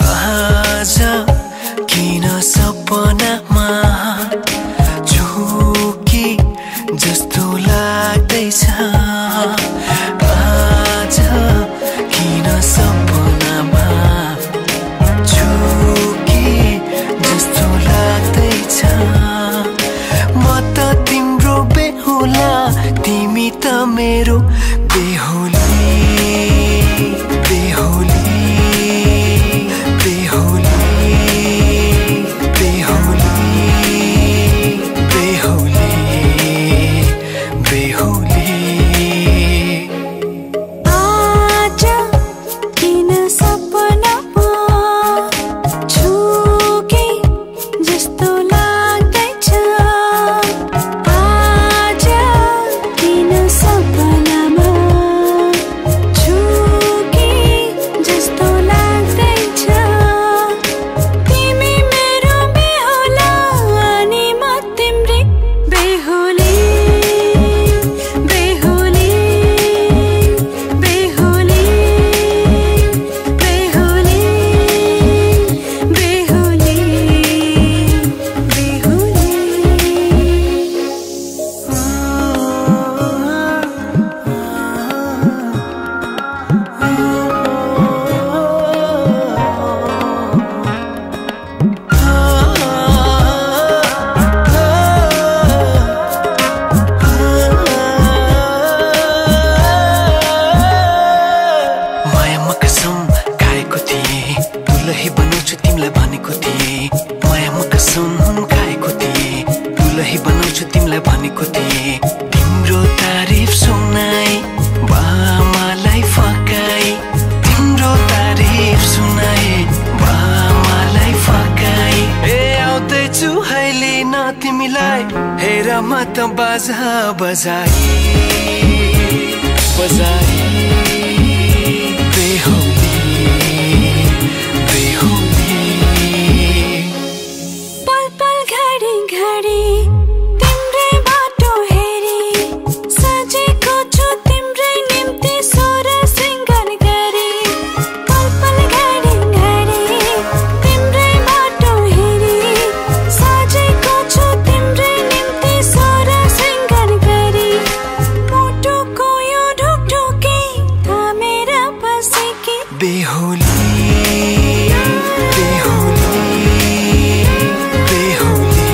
आज किन सपनामा झुकी जस्तो लाग्दैछ आज किन सपनामा झुकी जस्तो लाग्दैछ म त तिम्रो बेहुला तिमी त मेरो बेहुली बेहुली तिम्रो तारिफ सुनाई बामालाई फकाई तिम्रो तारिफ सुनाई बामालाई फकाई ए आउँदैछु अहिले न तिमीलाई हेर म त बाजा बजाई बजाई बेहुली बेहुली पल पल घडी घडी बेहुली बेहुली बेहुली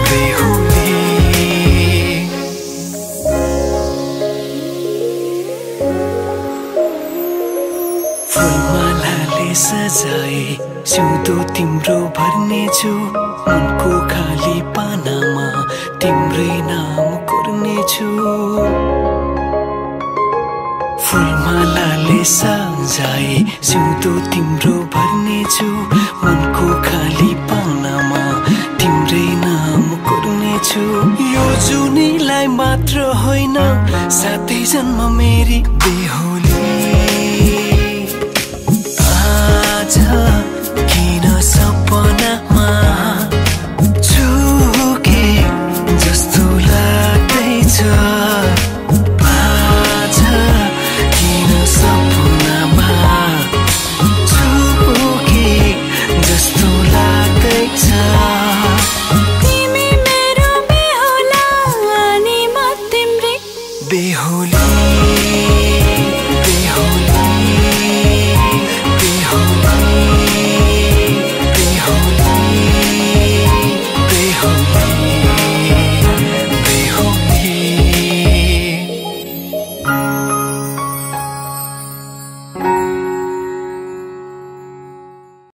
बेहुली फुलमालाले सजाए सिउँदो तिम्रो भर्नेछु मनको खाली पानामा तिम्रै नाम कोर्नेछु फुलमालाले सजाए सिउँदो तिम्रो भर्नेछु मनको खाली पानामा तिम्रै नाम कोर्नेछु यो जुनीलाई मात्र होइन साथै जन्म मेरी बेहुली आज